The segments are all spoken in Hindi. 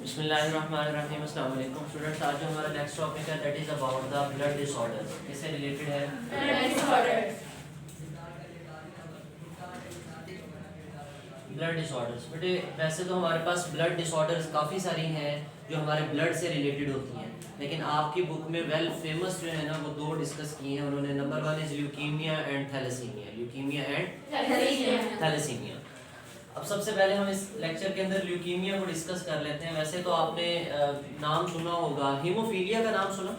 बिस्मिल्लाहिर्रहमानिर्रहीम। अस्सलाम वालेकुम स्टूडेंट्स। आज जो हमारा नेक्स्ट टॉपिक है that is about the blood disorders. इससे रिलेटेड है ब्लड डिसऑर्डर्स। बेटे वैसे तो हमारे पास ब्लड डिसऑर्डर्स काफ़ी सारी हैं जो हमारे ब्लड से रिलेटेड होती हैं, लेकिन आपकी बुक में वेल फेमस जो है ना वो दो डिस्कस किए हैं उन्होंने। Number 1 is leukaemia and thalassaemia. Leukaemia and thalassaemia. अब सबसे पहले हम इस लेक्चर के अंदर ल्यूकीमिया को डिस्कस कर लेते हैं। वैसे तो आपने नाम सुना होगा, हीमोफीलिया का नाम सुना?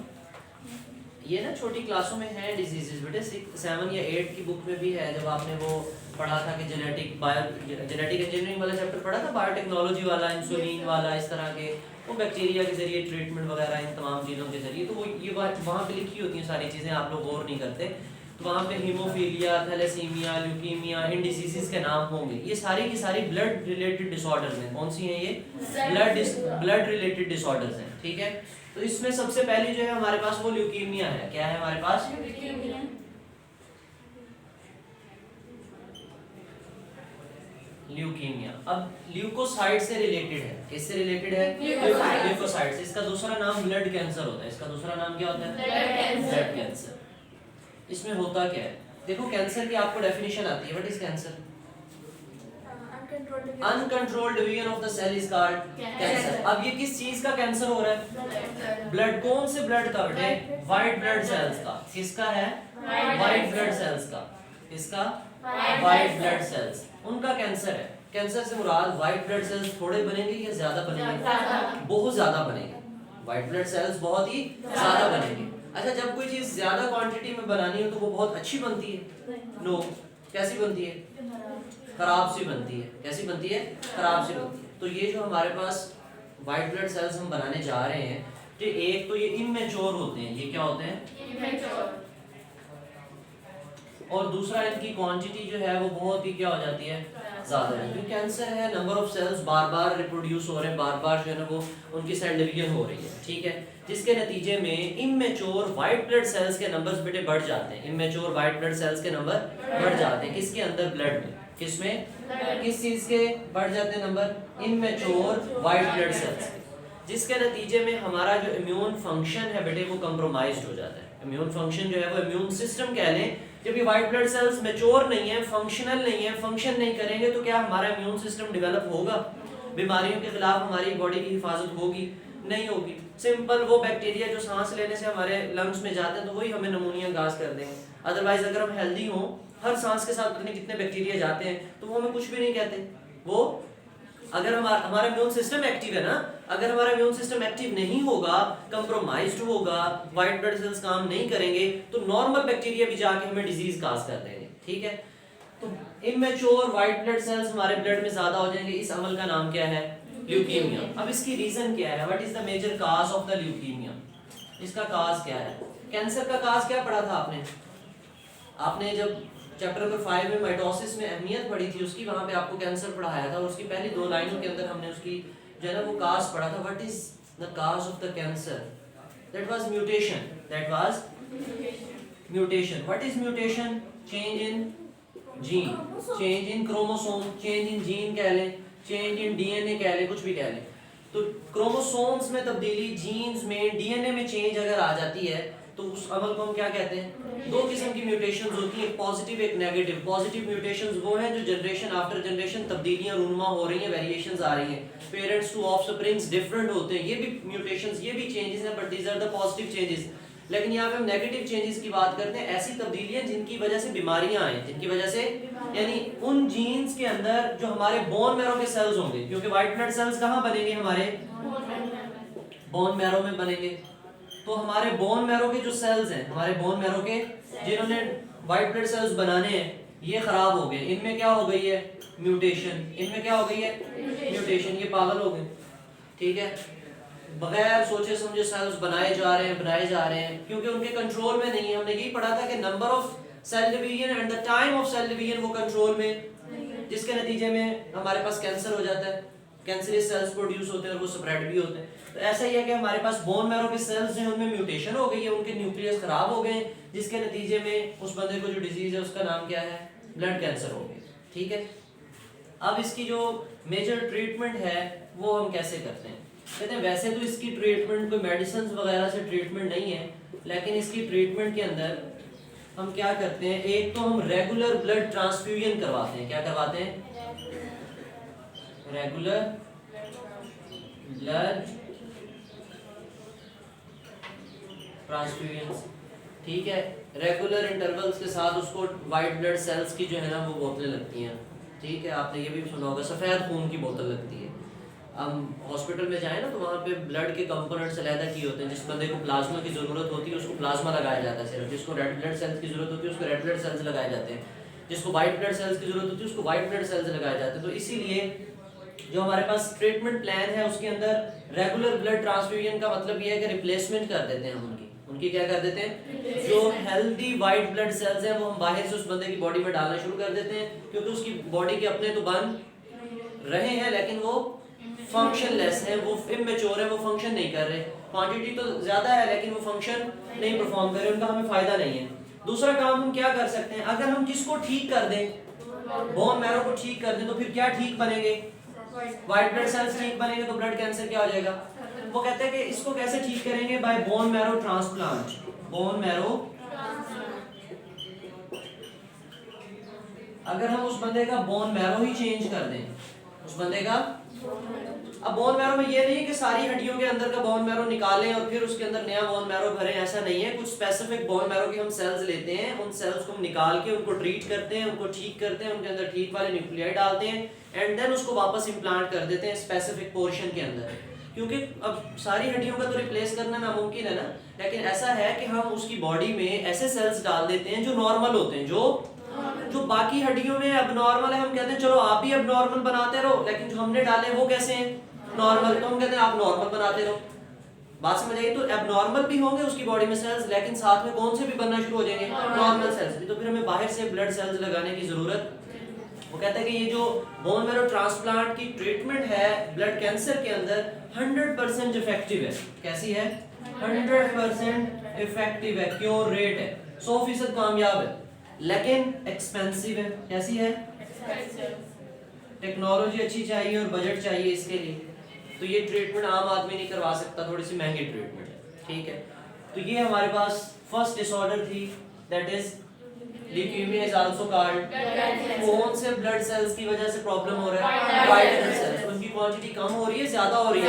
ये ना छोटी क्लासों में है डिजीजेस बेटे, 7 या 8 की बुक में भी है। जब आपने वो पढ़ा था कि जेनेटिक इंजीनियरिंग वाला चैप्टर पढ़ा था, बायोटेक्नोलॉजी वाला, इंसुलिन वाला, इस तरह के वो बैक्टीरिया के जरिए ट्रीटमेंट वगैरह इन तमाम चीज़ों के जरिए, तो वो ये बात वहाँ पे लिखी होती हैं सारी चीज़ें, आप लोग गौर नहीं करते। तो वहाँ पे हीमोफीलिया, थैलेसीमिया, ल्यूकीमिया, इन डिजीजेस के नाम होंगे। ये सारी की सारी ब्लड रिलेटेड डिसऑर्डर्स हैं। कौन सी हैं ये? ब्लड रिलेटेड डिसऑर्डर्स हैं। ठीक है, तो इसमें सबसे पहली जो है हमारे पास वो ल्यूकीमिया है। क्या है हमारे पास? ल्यूकीमिया। अब ल्यूकोसाइट से रिलेटेड है। किससे रिलेटेड है? ल्यूकोसाइट से। इसका दूसरा नाम ब्लड कैंसर होता है। इसका दूसरा नाम क्या होता है? Blood cancer. इसमें होता क्या है? देखो, कैंसर की आपको डेफिनेशन आती है। What is cancer? Uncontrolled division of the cell is called cancer. अब ये किस चीज का कैंसर हो रहा है? ब्लड। कौन से ब्लड का बेटे? व्हाइट ब्लड सेल्स का। किसका है? व्हाइट ब्लड सेल्स का। किसका? व्हाइट ब्लड सेल्स, उनका कैंसर है। कैंसर से मुराद व्हाइट ब्लड सेल्स थोड़े बनेंगे या ज्यादा बनेंगे? बहुत ज्यादा बनेंगे। व्हाइट ब्लड सेल्स बहुत ही ज्यादा बनेंगे। अच्छा, जब कोई चीज ज्यादा क्वांटिटी में बनानी हो तो वो बहुत अच्छी बनती है? नो। कैसी बनती है? खराब सी बनती है। कैसी बनती है? खराब सी बनती है। तो ये जो हमारे पास व्हाइट ब्लड सेल्स हम बनाने जा रहे हैं, तो एक तो ये इमेच्योर होते हैं। ये क्या होते हैं? इमेच्योर। और दूसरा इनकी क्वांटिटी जो है वो बहुत ही क्या हो जाती है? ज्यादा है। जो कैंसर है, नंबर ऑफ सेल्स बार बार रिप्रोड्यूस हो रहे हैं, बार बार जो है ना वो उनकी सेल डिवीजन हो रही है। ठीक है, जिसके नतीजे में इमेच्योर व्हाइट ब्लड सेल्स के नंबर्स बेटे बढ़ जाते हैं। इमेच्योर व्हाइट ब्लड सेल्स के नंबर बढ़ जाते हैं। किसके अंदर? ब्लड में। किसमें? किस चीज के बढ़ जाते हैं number? Immature white blood sales के। जिसके नतीजे में हमारा जो इम्यून फंक्शन है बेटे वो कंप्रोमाइज्ड हो जाता है। इम्यून फंक्शन जो है वो इम्यून सिस्टम कह लें, जब ये व्हाइट ब्लड सेल्स मैच्योर नहीं है, फंक्शनल नहीं है, फंक्शन नहीं करेंगे तो क्या हमारा इम्यून सिस्टम डेवलप होगा? बीमारियों के खिलाफ हमारी बॉडी की हिफाजत होगी? नहीं होगी। सिंपल, वो बैक्टीरिया जो सांस लेने से हमारे लंग्स में जाते हैं तो वही हमें नमूनिया गाज कर देंगे। अदरवाइज अगर हम हेल्दी हों, हर सांस के साथ पता नहीं कितने बैक्टीरिया जाते हैं, तो वो हमें कुछ भी नहीं कहते। वो अगर हमारा इम्यून सिस्टम एक्टिव है ना, अगर हमारा इम्यून सिस्टम एक्टिव नहीं होगा, कंप्रोमाइज्ड होगा, व्हाइट ब्लड सेल्स काम नहीं करेंगे, तो नॉर्मल बैक्टीरिया भी जाके हमें डिजीज काज कर देंगे। ठीक है, तो इमेच्योर व्हाइट ब्लड सेल्स हमारे ब्लड में ज्यादा हो जाएंगे। इस अमल का नाम क्या है? ल्यूकीमिया। अब इसकी रीजन क्या है? What is the major cause of the leukaemia? इसका काज क्या है? कैंसर का काज क्या पढ़ा था आपने जब चैप्टर नंबर 5 में माइटोसिस में अहमियत पढ़ी थी उसकी, वहां पे आपको कैंसर पढ़ाया था। उसकी पहली 2 लाइनों के अंदर हमने उसकी जो है ना वो काज पढ़ा था। What is the cause of the cancer? That was mutation. That was mutation. What is mutation? Change in gene, change in chromosome, change in gene कह लें, चेंज इन डीएनए कह लें, कुछ भी कह लें। तो क्रोमोसोम्स में तब्दीली, जीन्स में, डीएनए में चेंज अगर आ जाती है तो उस अमल को हम क्या कहते हैं? 2 किस्म की म्यूटेशंस होती हैं, पॉजिटिव एक नेगेटिव। पॉजिटिव म्यूटेशंस वो हैं जो जनरेशन आफ्टर जनरेशन तब्दीलियां रूनुमा हो रही हैं, वेरिएशंस आ रही हैं, पेरेंट्स टू ऑफस्प्रिंग्स डिफरेंट होते हैं, ये भी म्यूटेशंस, ये भी चेंजेस हैं, but these are the positive changes. लेकिन यहाँ पे हम नेगेटिव चेंजेस की बात करते हैं, ऐसी तब्दीलियां जिनकी वजह से बीमारियां आए, जिनकी वजह से, यानी उन जीन्स के अंदर जो हमारे बोन मैरो के सेल्स होंगे, क्योंकि व्हाइट ब्लड सेल्स कहाँ बनेंगे? हमारे बोन मैरो में बनेंगे। तो हमारे बोन मैरो के जो सेल्स हैं, हमारे बोन मैरो के जिन्होंने व्हाइट ब्लड सेल्स बनाने हैं, ये खराब हो गए। इनमें क्या हो गई है? म्यूटेशन। इनमें क्या हो गई है? म्यूटेशन। ये पागल हो गए। ठीक है, बगैर सोचे समझे सेल्स बनाए जा रहे हैं क्योंकि उनके कंट्रोल में नहीं है। हमने यही पढ़ा था कि number of cell division and the time of cell division वो कंट्रोल में, जिसके नतीजे में हमारे पास कैंसर हो जाता है, कैंसरस सेल्स प्रोड्यूस होते हैं और वो स्प्रेड भी होते हैं। तो ऐसा ही है कि हमारे पास बोन मैरो के सेल्स हैं, उनमें म्यूटेशन हो गई है, उनके न्यूक्लियस खराब हो गए, जिसके नतीजे में उस बंदे को जो डिजीज है उसका नाम क्या है? ब्लड कैंसर हो गया। ठीक है, अब इसकी जो मेजर ट्रीटमेंट है वो हम कैसे करते हैं? कहते हैं वैसे तो इसकी ट्रीटमेंट कोई मेडिसिन वगैरह से ट्रीटमेंट नहीं है, लेकिन इसकी ट्रीटमेंट के अंदर हम क्या करते हैं, एक तो हम रेगुलर ब्लड ट्रांसफ्यूजन करवाते हैं। क्या करवाते हैं? रेगुलर ब्लड ट्रांसफ्यूजन, ठीक है। रेगुलर इंटरवल्स के साथ उसको वाइट ब्लड सेल्स की जो है ना वो बोतलें लगती हैं, ठीक है। आपने ये भी सुना होगा सफ़ेद खून की बोतल लगती है। हम हॉस्पिटल में जाए ना तो वहाँ पे ब्लड के कंपोनेंट्स अलग किए होते हैं। जिस बंदे को प्लाज्मा की ज़रूरत होती है उसको प्लाज्मा लगाया जाता है सिर्फ, जिसको रेड ब्लड सेल्स की ज़रूरत होती है उसको रेड ब्लड सेल्स लगाए जाते हैं, जिसको वाइट ब्लड सेल्स की ज़रूरत होती है उसको वाइट ब्लड सेल्स लगाए जाते हैं। तो इसीलिए जो हमारे पास ट्रीटमेंट प्लान है उसके अंदर रेगुलर ब्लड ट्रांसफ्यूजन का मतलब ये है कि रिप्लेसमेंट कर देते हैं हम उनकी क्या कर देते हैं, जो हेल्दी वाइट ब्लड सेल्स हैं वो हम बाहर से उस बंदे की बॉडी में डालना शुरू कर देते हैं, क्योंकि उसकी बॉडी के अपने तो बन रहे हैं लेकिन वो फंक्शनलेस है, वो इमेच्योर है, वो फंक्शन नहीं कर रहे। क्वांटिटी तो ज्यादा है लेकिन वो फंक्शन नहीं परफॉर्म कर रहे, उनका हमें फायदा नहीं है। दूसरा काम हम क्या कर सकते हैं, अगर हम किसको ठीक कर दें, बोन मैरो को ठीक कर दें, तो फिर क्या ठीक बनेंगे, व्हाइट ब्लड सेल्स ठीक बनेंगे, तो ब्लड कैंसर क्या हो जाएगा। वो कहते हैं कि इसको कैसे ठीक करेंगे, bye bone marrow transplant. Bone marrow, अगर हम उस बंदे का बोन मैरो ही चेंज कर दें, उस बंदे का, अब बोन मैरो में ये नहीं कि सारी हड्डियों के अंदर का बोन मैरो निकालें और फिर उसके अंदर नया बोन मैरो भरें, ऐसा नहीं है। कुछ स्पेसिफिक बोन मैरो के हम सेल्स लेते हैं, उन सेल्स को हम निकाल के उनको ट्रीट करते हैं, उनको ठीक करते हैं, उनके अंदर ठीक वाले न्यूक्लियाइड डालते हैं एंड देन उसको वापस इम्प्लांट कर देते हैं स्पेसिफिक पोर्शन के अंदर। क्योंकि अब सारी हड्डियों का तो रिप्लेस करना नामुमकिन है ना, लेकिन ऐसा है कि हम उसकी बॉडी में ऐसे सेल्स डाल देते हैं जो नॉर्मल होते हैं, जो बाकी हड्डियों में अबनॉर्मल है। हम कहते हैं चलो आप भी अबनॉर्मल बनाते रहो, लेकिन जो हमने डाले वो कैसे हैं, नॉर्मल, तो हम कहते हैं आप नॉर्मल बनाते रहो। बात समझ आई? तो एबनॉर्मल भी होंगे उसकी बॉडी में सेल्स, लेकिन साथ में कौन से भी बनना शुरू हो जाएंगे, नॉर्मल सेल्स भी। तो फिर हमें बाहर से ब्लड सेल्स लगाने की जरूरत। वो कहते हैं कि ये जो बोन मैरो ट्रांसप्लांट की ट्रीटमेंट है ब्लड कैंसर के अंदर 100% इफेक्टिव है। कैसी है? 100% इफेक्टिव है, क्योर रेट है, 100% कामयाब है, लेकिन एक्सपेंसिव है। कैसी है? टेक्नोलॉजी अच्छी चाहिए और बजट चाहिए इसके लिए, तो ये ट्रीटमेंट आम आदमी नहीं करवा सकता, थोड़ी सी महंगी ट्रीटमेंट है, ठीक है। तो ये हमारे पास फर्स्ट डिसऑर्डर थी, that is leukaemia is also called, कौन से ब्लड सेल्स की वजह से प्रॉब्लम हो रहा है, व्हाइट ब्लड सेल्स, उनकी क्वांटिटी कम हो रही है, ज्यादा हो रही है,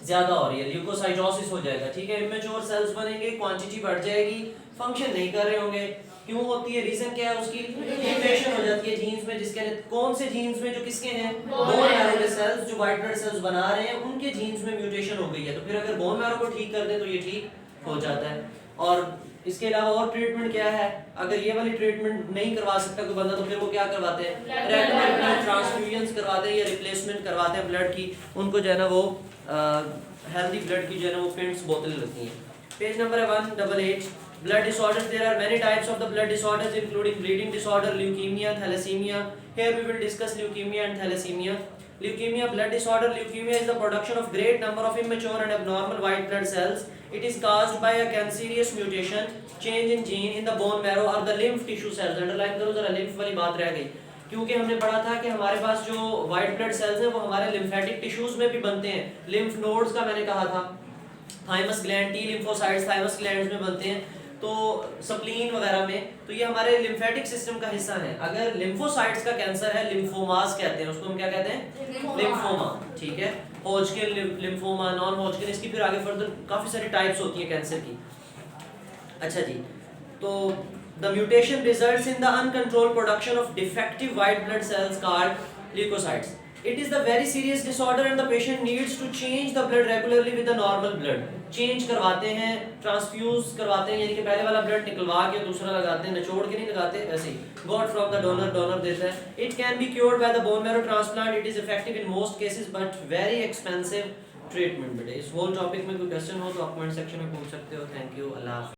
ज्यादा हो रही है, ल्यूकोसाइटोसिस हो जाएगा, ठीक है। इमेच्योर सेल्स बनेंगे, क्वांटिटी बढ़ जाएगी, फंक्शन नहीं कर रहे होंगे। क्यों होती है, रीजन क्या है उसकी, म्यूटेशन हो जाती है जीन्स में, जिसके कौन से जीन्स में, जो किसके हैं, बोन मैरो के सेल्स, जो व्हाइट ब्लड सेल्स बना रहे हैं उनके जीन्स में म्यूटेशन हो गई है। तो फिर अगर बोन मैरो को ठीक कर दें तो ये ठीक हो जाता है। और इसके अलावा और ट्रीटमेंट क्या है, अगर ये वाली ट्रीटमेंट नहीं करवा सकता कोई बंदा, तो फिर वो क्या करवाते हैं, रेगुलर ब्लड ट्रांसफ्यूजन्स करवाते हैं या रिप्लेसमेंट करवाते हैं ब्लड की, उनको जो है ना वो हेल्दी ब्लड की जो है ना वो पिंट्स बोतलें लगती हैं। Page number 188, blood disorders. There are many types of the blood disorders including bleeding disorder, leukemia, thalassemia. Here we will discuss leukemia and thalassemia. Leukemia, blood disorder. Leukemia is the production of great number of immature and abnormal white blood cells. It is caused by a cancerous mutation, change in gene in the bone marrow or the lymph tissue cells. Underline करो जरा, lymph वाली बात रह गई, क्योंकि हमने पढ़ा था कि हमारे पास जो white blood cells हैं वो हमारे lymphatic tissues में भी बनते हैं। lymph nodes का मैंने कहा था, thymus gland, T lymphocytes thymus glands में बनते हैं, तो स्प्लीन वगैरह में, तो ये हमारे लिम्फेटिक सिस्टम का हिस्सा है। अगर लिम्फोसाइट्स का कैंसर है, लिम्फोमास कहते हैं उसको, हम क्या कहते हैं, लिम्फोमा, ठीक है। होजकिन लिम्फोमा, नॉन होजकिन, इसकी फिर आगे फर्दर काफी सारी टाइप्स होती है कैंसर की। अच्छा जी, तो the mutation results in the uncontrolled production of defective white blood cells called leucocytes. It is the very serious disorder and the patient needs to change the blood regularly with the normal blood. Change करवाते हैं, ट्रांसफ्यूज करवाते हैं, यानी कि पहले वाला ब्लड निकलवा के दूसरा लगाते हैं, निचोड़ के नहीं लगाते, ऐसे he got from the donor, donor देता है। It can be cured by the bone marrow transplant. It is effective in most cases but very expensive treatment. बेटे इस होल टॉपिक में कोई क्वेश्चन हो तो आप कमेंट सेक्शन में पूछ सकते हो। Thank you, Allah.